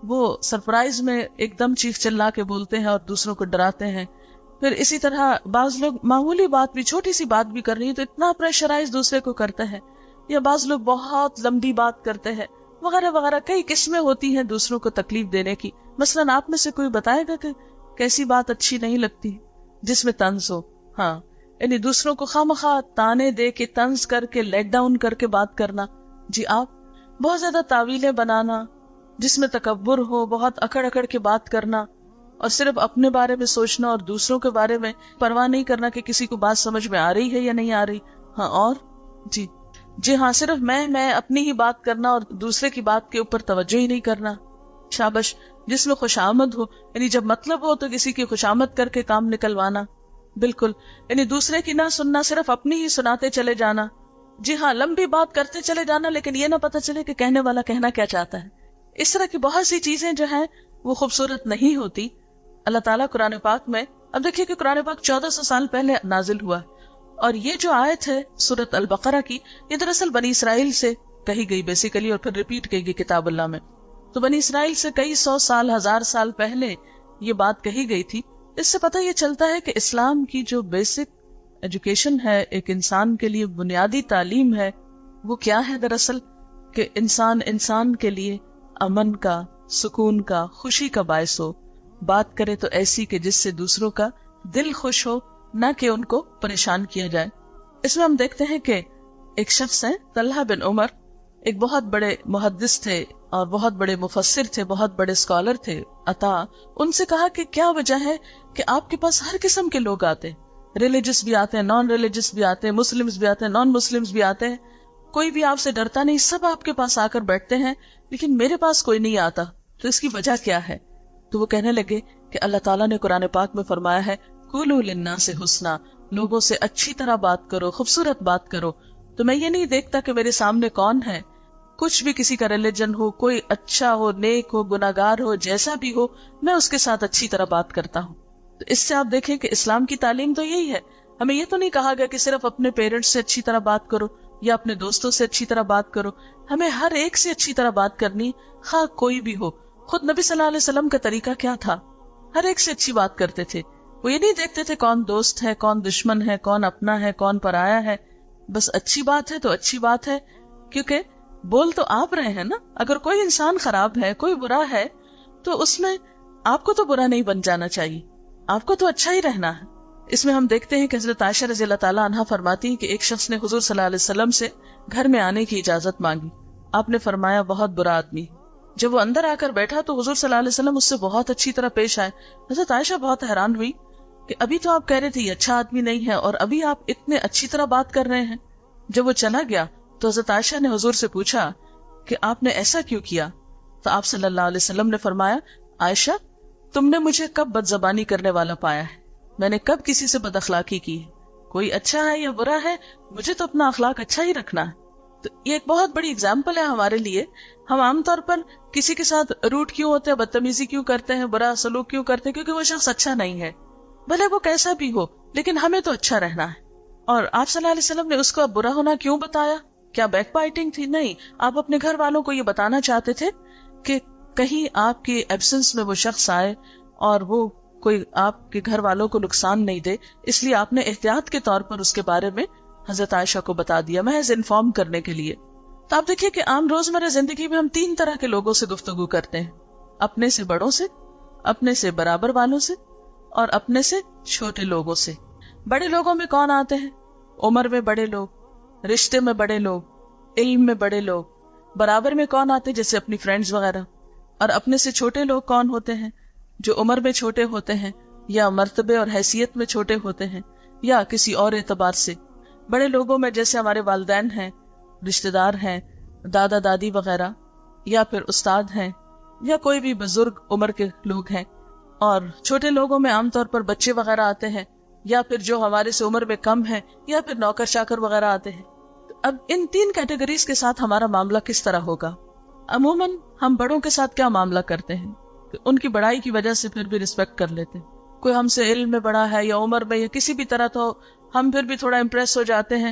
وہ سرپرائز میں ایک دم چیخ چلا کے بولتے ہیں اور دوسروں کو ڈراتے ہیں. پھر اسی طرح بعض لوگ معمولی بات بھی، چھوٹی سی بات بھی کر رہی ہے تو اتنا پریشرائز دوسرے کو کرتے ہیں، یا بعض لوگ بہت لمبی بات کرتے ہیں وغیرہ وغیرہ. کئی قسمیں ہوتی ہیں دوسروں کو تکلیف دینے کی. مثلاً آپ میں سے کوئی بتائے گا کہ کیسی بات اچھی نہیں لگتی جس میں طنز ہو؟ ہاں، یعنی دوسروں کو خواہ تانے دے کے، طنز کر کے، لیٹ ڈاؤن کر کے بات کرنا. جی آپ بہت زیادہ تعویلیں بنانا جس میں تکبر ہو، بہت اکڑ اکڑ کے بات کرنا، اور صرف اپنے بارے میں سوچنا اور دوسروں کے بارے میں پرواہ نہیں کرنا کہ کسی کو بات سمجھ میں آ رہی ہے یا نہیں آ رہی. ہاں، اور جی ہاں، صرف میں اپنی ہی بات کرنا اور دوسرے کی بات کے اوپر توجہ ہی نہیں کرنا. شابش. جس میں خوشامد ہو، یعنی جب مطلب ہو تو کسی کی خوشامد کر کے کام نکلوانا. بالکل، یعنی دوسرے کی نہ سننا، صرف اپنی ہی سناتے چلے جانا. جی ہاں، لمبی بات کرتے چلے جانا لیکن یہ نہ پتہ چلے کہ کہنے والا کہنا کیا چاہتا ہے. اس طرح کی بہت سی چیزیں جو ہیں وہ خوبصورت نہیں ہوتی. اللہ تعالیٰ قرآن پاک میں، اب دیکھیے کہ قرآن پاک 1400 سال پہلے نازل ہوا، اور یہ جو آیت ہے سورۃ البقرہ کی، یہ دراصل بنی اسرائیل سے کہی گئی بیسیکلی، اور پھر ریپیٹ کی گئی کتاب اللہ میں. تو بنی اسرائیل سے کئی 100 سال، 1000 سال پہلے یہ بات کہی گئی تھی. اس سے پتہ یہ چلتا ہے کہ اسلام کی جو بیسک ایجوکیشن ہے، ایک انسان کے لیے بنیادی تعلیم ہے، وہ کیا ہے دراصل؟ کہ انسان کے لیے امن کا، سکون کا، خوشی کا باعث ہو. بات کرے تو ایسی کہ جس سے دوسروں کا دل خوش ہو، نہ کہ ان کو پریشان کیا جائے. اس میں ہم دیکھتے ہیں کہ ایک شخص ہے طلحہ بن عمر، ایک بہت بڑے محدث تھے اور بہت بڑے مفسر تھے، بہت بڑے اسکالر تھے. عطا ان سے کہا کہ کیا وجہ ہے کہ آپ کے پاس ہر قسم کے لوگ آتے ہیں، ریلیجس بھی آتے ہیں، نان ریلیجس بھی آتے ہیں، مسلمز بھی آتے ہیں، نان مسلمز بھی آتے ہیں، کوئی بھی آپ سے ڈرتا نہیں، سب آپ کے پاس آ کر بیٹھتے ہیں، لیکن میرے پاس کوئی نہیں آتا. تو اس کی وجہ کیا ہے؟ تو وہ کہنے لگے کہ اللہ تعالیٰ نے قرآن پاک میں فرمایا ہے، قولوا للناس حسنا، لوگوں سے اچھی طرح بات کرو، خوبصورت بات کرو. تو میں یہ نہیں دیکھتا کہ میرے سامنے کون ہے، کچھ بھی کسی کا ریلیجن ہو، کوئی اچھا ہو، نیک ہو، گناہگار ہو، جیسا بھی ہو، میں اس کے ساتھ اچھی طرح بات کرتا ہوں. تو اس سے آپ دیکھیں کہ اسلام کی تعلیم تو یہی ہے. ہمیں یہ تو نہیں کہا گیا کہ صرف اپنے پیرنٹس سے اچھی طرح بات کرو یا اپنے دوستوں سے اچھی طرح بات کرو. ہمیں ہر ایک سے اچھی طرح بات کرنی، خواہ کوئی بھی ہو. خود نبی صلی اللہ علیہ وسلم کا طریقہ کیا تھا؟ ہر ایک سے اچھی بات کرتے تھے. وہ یہ نہیں دیکھتے تھے کون دوست ہے، کون دشمن ہے، کون اپنا ہے، کون پرایا ہے. بس اچھی بات ہے تو اچھی بات ہے، کیونکہ بول تو آپ رہے ہیں نا. اگر کوئی انسان خراب ہے، کوئی برا ہے، تو اس میں آپ کو تو برا نہیں بن جانا چاہیے، آپ کو تو اچھا ہی رہنا ہے. اس میں ہم دیکھتے ہیں کہ حضرت عائشہ رضی اللہ تعالیٰ عنہا فرماتی ہیں کہ ایک شخص نے حضور صلی اللہ علیہ وسلم سے گھر میں آنے کی اجازت مانگی. آپ نے فرمایا بہت برا آدمی. جب وہ اندر آ کر بیٹھا تو حضور صلی اللہ علیہ وسلم اس سے بہت اچھی طرح پیش آئے. حضرت عائشہ بہت حیران ہوئی کہ ابھی تو آپ کہہ رہے تھے یہ اچھا آدمی نہیں ہے، اور ابھی آپ اتنے اچھی طرح بات کر رہے ہیں. جب وہ چلا گیا تو حضرت عائشہ نے حضور سے پوچھا کہ آپ نے ایسا کیوں کیا؟ تو آپ صلی اللہ علیہ وسلم نے فرمایا، عائشہ تم نے مجھے کب بد زبانی کرنے والا پایا ہے؟ میں نے کب کسی سے بد اخلاقی کی ہے؟ کوئی اچھا ہے یا برا ہے، مجھے تو اپنا اخلاق اچھا ہی رکھنا ہے. تو یہ ایک بہت بڑی اگزامپل ہے ہمارے لیے. ہم عام طور پر کسی کے ساتھ روٹ کیوں ہوتے ہیں، بدتمیزی کیوں کرتے ہیں، برا سلوک کیوں کرتے ہیں؟ کیونکہ وہ شخص اچھا نہیں ہے، بھلے وہ کیسا بھی ہو، لیکن ہمیں تو اچھا رہنا ہے. اور آپ صلی اللہ علیہ وسلم نے اس کو اب برا ہونا کیوں بتایا؟ کیا بیک بائٹنگ تھی؟ نہیں. آپ اپنے گھر والوں کو یہ بتانا چاہتے تھے کہ کہیں آپ کے ایبسنس میں وہ شخص آئے اور وہ کوئی آپ کے گھر والوں کو نقصان نہیں دے، اس لیے آپ نے احتیاط کے طور پر اس کے بارے میں حضرت عائشہ کو بتا دیا، محض انفارم کرنے کے لیے. تو آپ دیکھیے کہ عام روزمرہ زندگی میں ہم 3 طرح کے لوگوں سے گفتگو کرتے ہیں، اپنے سے بڑوں سے، اپنے سے برابر والوں سے، اور اپنے سے چھوٹے لوگوں سے. بڑے لوگوں میں کون آتے ہیں؟ عمر میں بڑے لوگ، رشتے میں بڑے لوگ، علم میں بڑے لوگ. برابر میں کون آتے ہیں؟ جیسے اپنی فرینڈز وغیرہ. اور اپنے سے چھوٹے لوگ کون ہوتے ہیں؟ جو عمر میں چھوٹے ہوتے ہیں، یا مرتبے اور حیثیت میں چھوٹے ہوتے ہیں، یا کسی اور اعتبار سے. بڑے لوگوں میں جیسے ہمارے والدین ہیں، رشتہ دار ہیں، دادا دادی وغیرہ. یا پھر استاد ہیں یا کوئی بھی بزرگ عمر کے لوگ ہیں، اور چھوٹے لوگوں میں عام طور پر بچے وغیرہ آتے ہیں، یا پھر جو ہمارے سے عمر میں کم ہیں، یا پھر نوکر چاکر وغیرہ آتے ہیں۔ اب ان تین کیٹیگریز کے ساتھ ہمارا معاملہ کس طرح ہوگا؟ عموماً ہم بڑوں کے ساتھ کیا معاملہ کرتے ہیں کہ ان کی بڑائی کی وجہ سے پھر بھی رسپیکٹ کر لیتے ہیں۔ کوئی ہم سے علم میں بڑا ہے یا عمر میں یا کسی بھی طرح، تو ہم پھر بھی تھوڑا امپریس ہو جاتے ہیں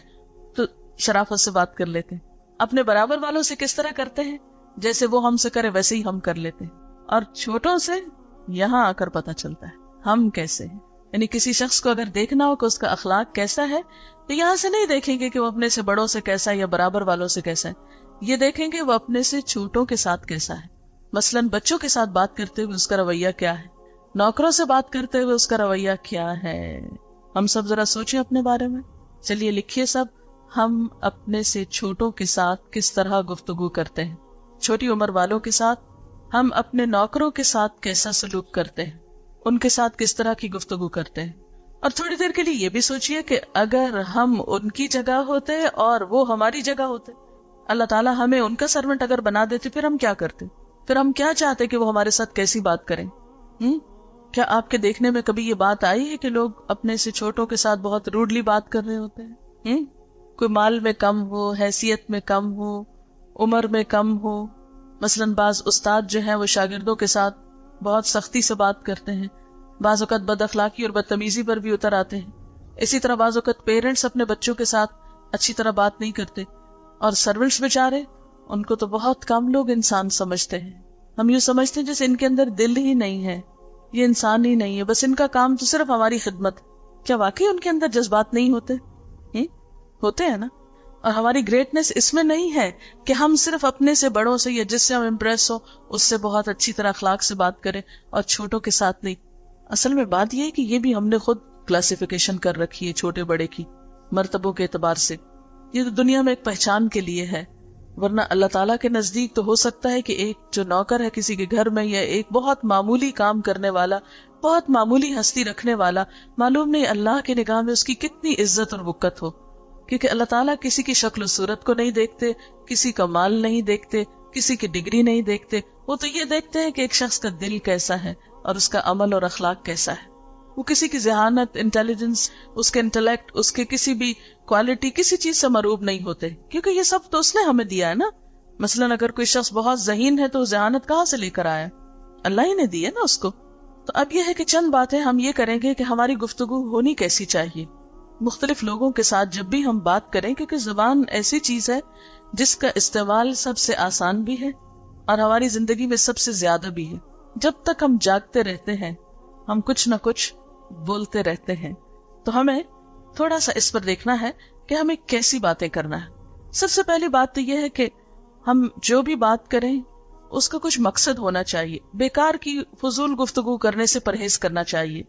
تو شرافت سے بات کر لیتے ہیں۔ اپنے برابر والوں سے کس طرح کرتے ہیں؟ جیسے وہ ہم سے کرے ویسے ہی ہم کر لیتے ہیں۔ اور چھوٹوں سے یہاں آ کر پتہ چلتا ہے ہم کیسے ہیں۔ یعنی کسی شخص کو اگر دیکھنا ہو کہ اس کا اخلاق کیسا ہے تو یہاں سے نہیں دیکھیں گے کہ وہ اپنے سے بڑوں سے کیسا ہے یا برابر والوں سے کیسا ہے، یہ دیکھیں گے وہ اپنے سے چھوٹوں کے ساتھ کیسا ہے۔ مثلاً بچوں کے ساتھ بات کرتے ہوئے اس کا رویہ کیا ہے، نوکروں سے بات کرتے ہوئے اس کا رویہ کیا ہے۔ ہم سب ذرا سوچیں اپنے بارے میں، چلیے لکھیے سب، ہم اپنے سے چھوٹوں کے ساتھ کس طرح گفتگو کرتے ہیں، چھوٹی عمر والوں کے ساتھ ہم اپنے نوکروں کے ساتھ کیسا سلوک کرتے ہیں، ان کے ساتھ کس طرح کی گفتگو کرتے ہیں۔ اور تھوڑی دیر کے لیے یہ بھی سوچئے کہ اگر ہم ان کی جگہ ہوتے اور وہ ہماری جگہ ہوتے، اللہ تعالیٰ ہمیں ان کا سرونٹ اگر بنا دیتے، پھر ہم کیا کرتے؟ پھر ہم کیا چاہتے کہ وہ ہمارے ساتھ کیسی بات کریں؟ کیا آپ کے دیکھنے میں کبھی یہ بات آئی ہے کہ لوگ اپنے سے چھوٹوں کے ساتھ بہت روڈلی بات کر رہے ہوتے ہیں؟ کوئی مال میں کم ہو، حیثیت میں کم ہو، عمر میں کم ہو۔ مثلاً بعض استاد جو ہیں وہ شاگردوں کے ساتھ بہت سختی سے بات کرتے ہیں، بعض اوقات بد اخلاقی اور بدتمیزی پر بھی اتر آتے ہیں۔ اسی طرح بعض اوقات پیرنٹس اپنے بچوں کے ساتھ اچھی طرح بات نہیں کرتے، اور سرونٹس بیچارے، ان کو تو بہت کم لوگ انسان سمجھتے ہیں۔ ہم یوں سمجھتے ہیں جیسے ان کے اندر دل ہی نہیں ہے، یہ انسان ہی نہیں ہے، بس ان کا کام تو صرف ہماری خدمت۔ کیا واقعی ان کے اندر جذبات نہیں ہوتے؟ ہوتے ہیں نا۔ اور ہماری گریٹنس اس میں نہیں ہے کہ ہم صرف اپنے سے بڑوں سے یا جس سے ہم امپریس ہو اس سے بہت اچھی طرح اخلاق سے بات کریں اور چھوٹوں کے ساتھ نہیں۔ اصل میں بات یہ ہے کہ یہ بھی ہم نے خود کلاسیفیکیشن کر رکھی ہے چھوٹے بڑے کی مرتبوں کے اعتبار سے۔ یہ تو دنیا میں ایک پہچان کے لیے ہے، ورنہ اللہ تعالیٰ کے نزدیک تو ہو سکتا ہے کہ ایک جو نوکر ہے کسی کے گھر میں، یا ایک بہت معمولی کام کرنے والا، بہت معمولی ہستی رکھنے والا، معلوم نہیں اللہ کے نگاہ میں اس کی کتنی عزت اور وقت ہو، کیونکہ اللہ تعالیٰ کسی کی شکل و صورت کو نہیں دیکھتے، کسی کا مال نہیں دیکھتے، کسی کی ڈگری نہیں دیکھتے، وہ تو یہ دیکھتے ہیں کہ ایک شخص کا دل کیسا ہے اور اس کا عمل اور اخلاق کیسا ہے۔ وہ کسی کی ذہانت، انٹیلیجنس، اس کے انٹلیکٹ، اس کے کسی بھی کوالٹی، کسی چیز سے مروب نہیں ہوتے، کیونکہ یہ سب تو اس نے ہمیں دیا ہے نا۔ مثلاً اگر کوئی شخص بہت ذہین ہے تو ذہانت کہاں سے لے کر آیا؟ اللہ ہی نے دی ہے نا اس کو۔ تو اب یہ ہے کہ چند باتیں ہم یہ کریں گے کہ ہماری گفتگو ہونی کیسی چاہیے مختلف لوگوں کے ساتھ جب بھی ہم بات کریں، کیونکہ زبان ایسی چیز ہے جس کا استعمال سب سے آسان بھی ہے اور ہماری زندگی میں سب سے زیادہ بھی ہے۔ جب تک ہم جاگتے رہتے ہیں ہم کچھ نہ کچھ بولتے رہتے ہیں، تو ہمیں تھوڑا سا اس پر دیکھنا ہے کہ ہمیں کیسی باتیں کرنا ہے۔ سب سے پہلی بات تو یہ ہے کہ ہم جو بھی بات کریں اس کا کچھ مقصد ہونا چاہیے، بیکار کی فضول گفتگو کرنے سے پرہیز کرنا چاہیے۔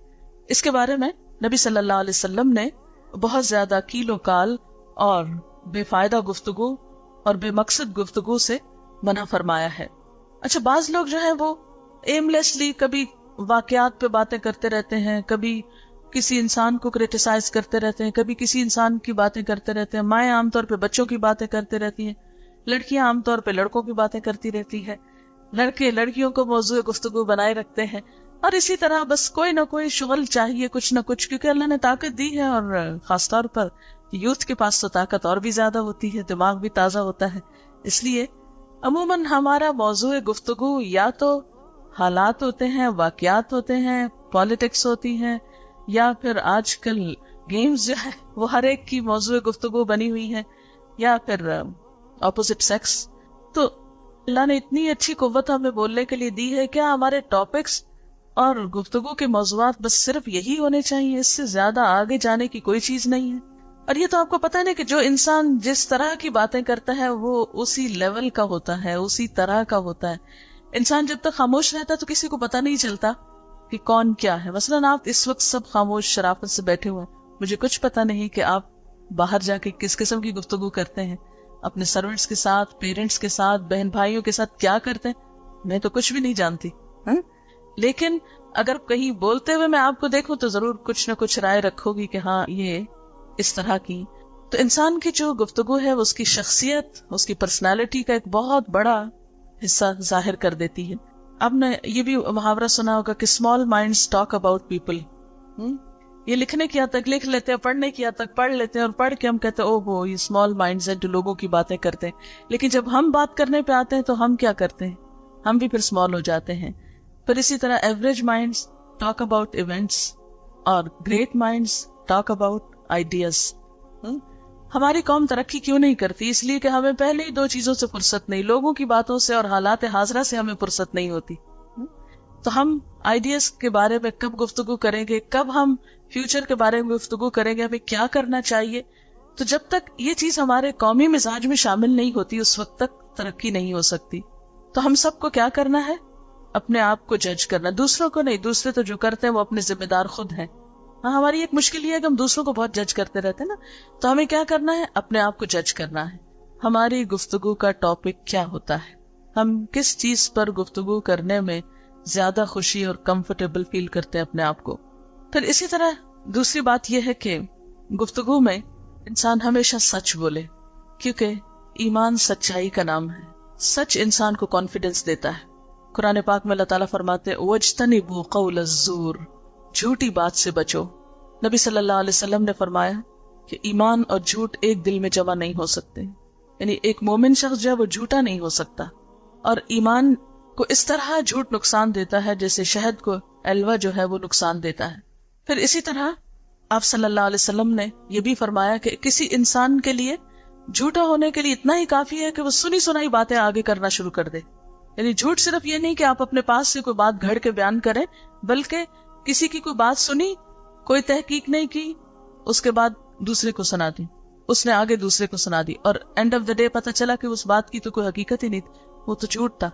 اس کے بارے میں نبی صلی اللہ علیہ وسلم نے بہت زیادہ کیل و کال اور بے فائدہ گفتگو اور بے مقصد گفتگو سے منع فرمایا ہے۔ اچھا، بعض لوگ جو ہیں وہ ایم لیسلی کبھی واقعات پہ باتیں کرتے رہتے ہیں، کبھی کسی انسان کو کرٹیسائز کرتے رہتے ہیں، کبھی کسی انسان کی باتیں کرتے رہتے ہیں۔ مائیں عام طور پہ بچوں کی باتیں کرتے رہتی ہیں، لڑکیاں عام طور پہ لڑکوں کی باتیں کرتی رہتی ہے، لڑکے لڑکیوں کو موضوع گفتگو بنائے رکھتے ہیں، اور اسی طرح بس کوئی نہ کوئی شغل چاہیے، کچھ نہ کچھ، کیونکہ اللہ نے طاقت دی ہے، اور خاص طور پر یوتھ کے پاس تو طاقت اور بھی زیادہ ہوتی ہے، دماغ بھی تازہ ہوتا ہے۔ اس لیے عموماً ہمارا موضوع گفتگو یا تو حالات ہوتے ہیں، واقعات ہوتے ہیں، پالیٹکس ہوتی ہیں، یا پھر آج کل گیمز جو ہے وہ ہر ایک کی موضوع گفتگو بنی ہوئی ہے، یا پھر اپوزٹ سیکس۔ تو اللہ نے اتنی اچھی قوت ہمیں بولنے کے لیے دی ہے، کیا ہمارے ٹاپکس اور گفتگو کے موضوعات بس صرف یہی ہونے چاہیے؟ اس سے زیادہ آگے جانے کی کوئی چیز نہیں ہے۔ اور یہ تو آپ کو پتہ ہے کہ جو انسان جس طرح کی باتیں کرتا ہے وہ اسی لیول کا ہوتا ہے، اسی طرح کا ہوتا ہے۔ انسان جب تک خاموش رہتا ہے تو کسی کو پتہ نہیں چلتا کہ کون کیا ہے۔ مثلاً آپ اس وقت سب خاموش شرافت سے بیٹھے ہوئے ہیں، مجھے کچھ پتہ نہیں کہ آپ باہر جا کے کس قسم کی گفتگو کرتے ہیں، اپنے سرونٹس کے ساتھ، پیرنٹس کے ساتھ، بہن بھائیوں کے ساتھ کیا کرتے ہیں، میں تو کچھ بھی نہیں جانتی۔ لیکن اگر کہیں بولتے ہوئے میں آپ کو دیکھوں تو ضرور کچھ نہ کچھ رائے رکھو گی کہ ہاں یہ اس طرح کی۔ تو انسان کی جو گفتگو ہے اس کی شخصیت، اس کی پرسنالٹی کا ایک بہت بڑا حصہ ظاہر کر دیتی ہے. آپ نے یہ بھی محاورہ سنا ہوگا کہ small minds talk about people. یہ لکھنے کی حد تک لکھ لیتے ہیں, پڑھنے کی حد تک پڑھ لیتے ہیں, اور پڑھ کے ہم کہتے ہیں او ہو یہ اسمال مائنڈز ہیں جو لوگوں کی باتیں کرتے ہیں. لیکن جب ہم بات کرنے پہ آتے ہیں تو ہم کیا کرتے ہیں, ہم بھی پھر اسمال ہو جاتے ہیں. پھر اسی طرح average minds talk about events اور great minds talk about ideas. ہماری قوم ترقی کیوں نہیں کرتی؟ اس لیے کہ ہمیں پہلے ہی دو چیزوں سے فرصت نہیں, لوگوں کی باتوں سے اور حالات حاضرہ سے ہمیں فرصت نہیں ہوتی. تو ہم آئیڈیاز کے بارے میں کب گفتگو کریں گے, کب ہم فیوچر کے بارے میں گفتگو کریں گے, ہمیں کیا کرنا چاہیے؟ تو جب تک یہ چیز ہمارے قومی مزاج میں شامل نہیں ہوتی اس وقت تک ترقی نہیں ہو سکتی. تو ہم سب کو کیا کرنا ہے؟ اپنے آپ کو جج کرنا, دوسروں کو نہیں. دوسرے تو جو کرتے ہیں وہ اپنے ذمہ دار خود ہیں. ہاں, ہماری ایک مشکل یہ ہے کہ ہم دوسروں کو بہت جج کرتے رہتے ہیں نا. تو ہمیں کیا کرنا ہے؟ اپنے آپ کو جج کرنا ہے. ہماری گفتگو کا ٹاپک کیا ہوتا ہے, ہم کس چیز پر گفتگو کرنے میں زیادہ خوشی اور کمفرٹیبل فیل کرتے ہیں اپنے آپ کو. پھر اسی طرح دوسری بات یہ ہے کہ گفتگو میں انسان ہمیشہ سچ بولے, کیونکہ ایمان سچائی کا نام ہے. سچ انسان کو کانفیڈنس دیتا ہے. قرآن پاک میں اللہ تعالیٰ فرماتے وَاجْتَنِبُوا قَوْلَ الزُّورِ, جھوٹی بات سے بچو. نبی صلی اللہ علیہ وسلم نے فرمایا کہ ایمان اور جھوٹ ایک دل میں جمع نہیں ہو سکتے. یعنی ایک مومن شخص جو ہے وہ جھوٹا نہیں ہو سکتا. اور ایمان کو اس طرح جھوٹ نقصان دیتا ہے جیسے شہد کو الوا جو ہے وہ نقصان دیتا ہے. پھر اسی طرح آپ صلی اللہ علیہ وسلم نے یہ بھی فرمایا کہ کسی انسان کے لیے جھوٹا ہونے کے لیے اتنا ہی کافی ہے کہ وہ سنی سنائی باتیں آگے کرنا شروع کر دے. یعنی جھوٹ صرف یہ نہیں کہ آپ اپنے پاس سے کوئی بات گھڑ کے بیان کریں, بلکہ کسی کی کوئی بات سنی, کوئی تحقیق نہیں کی, اس کے بعد دوسرے کو سنا دی, اس نے آگے دوسرے کو سنا دی, اور اینڈ آف دا ڈے پتہ چلا کہ اس بات کی تو کوئی حقیقت ہی نہیں تھی, وہ تو جھوٹ تھا.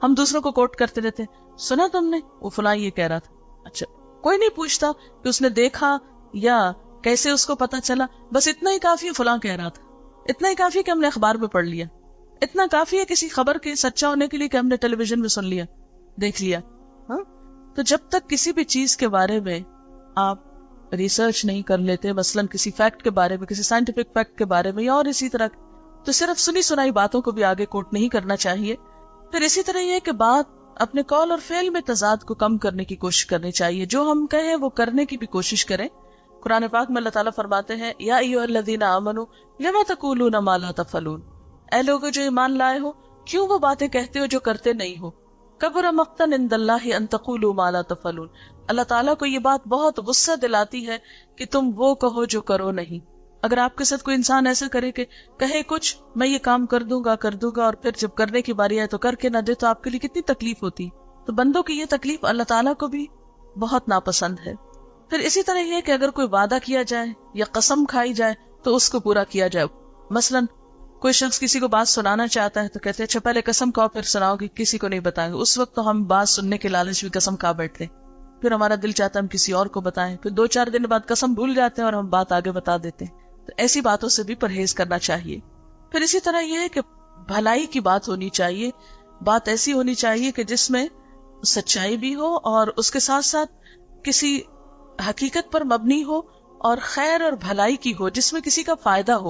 ہم دوسروں کو کوٹ کرتے رہتے, سنا تم نے وہ فلاں یہ کہہ رہا تھا. اچھا, کوئی نہیں پوچھتا کہ اس نے دیکھا یا کیسے اس کو پتا چلا, بس اتنا ہی کافی ہے فلاں کہہ رہا تھا, اتنا ہی کافی ہے کہ ہم نے اخبار میں پڑھ لیا, اتنا کافی ہے کسی خبر کے سچا ہونے کے لیے کہ ہم نے ٹیلی ویژن میں سن لیا, دیکھ لیا. ہاں, تو جب تک کسی بھی چیز کے بارے میں آپ ریسرچ نہیں کر لیتے, مثلاً کسی فیکٹ کے بارے میں, کسی سائنٹیفک فیکٹ کے بارے میں یا اور اسی طرح, تو صرف سنی سنائی باتوں کو بھی آگے کوٹ نہیں کرنا چاہیے. پھر اسی طرح یہ کہ بات اپنے قول اور فعل میں تضاد کو کم کرنے کی کوشش کرنی چاہیے. جو ہم کہیں وہ کرنے کی بھی کوشش کریں. قرآن پاک میں اللہ تعالیٰ فرماتے ہیں یا ایھا الذین آمنوا لما تقولون ما لا تفعلون, اے لوگو جو ایمان لائے ہو کیوں وہ باتیں کہتے ہو جو کرتے نہیں ہو. کبر مقتا عند اللہ ان تقولوا ما لا تفعلون, اللہ تعالیٰ کو یہ بات بہت غصہ دلاتی ہے کہ تم وہ کہو جو کرو نہیں. اگر آپ کے ساتھ کوئی انسان ایسا کرے کہ کہے کچھ میں یہ کام کر دوں گا اور پھر جب کرنے کی باری آئے تو کر کے نہ دے, تو آپ کے لیے کتنی تکلیف ہوتی. تو بندوں کی یہ تکلیف اللہ تعالیٰ کو بھی بہت ناپسند ہے. پھر اسی طرح یہ کہ اگر کوئی وعدہ کیا جائے یا قسم کھائی جائے تو اس کو پورا کیا جائے. مثلاً کوئی شخص کسی کو بات سنانا چاہتا ہے تو کہتے ہیں اچھا پہلے قسم کھاؤ پھر سناؤ گی, کسی کو نہیں بتائیں گے. اس وقت تو ہم بات سننے کے لالچ میں قسم کھا بیٹھتے ہیں, پھر ہمارا دل چاہتا ہے ہم کسی اور کو بتائیں, پھر 2-4 دن بعد قسم بھول جاتے ہیں اور ہم بات آگے بتا دیتے ہیں. تو ایسی باتوں سے بھی پرہیز کرنا چاہیے. پھر اسی طرح یہ ہے کہ بھلائی کی بات ہونی چاہیے, بات ایسی ہونی چاہیے کہ جس میں سچائی بھی ہو اور اس کے ساتھ ساتھ کسی حقیقت پر مبنی ہو اور خیر اور بھلائی کی ہو, جس میں کسی کا فائدہ ہو.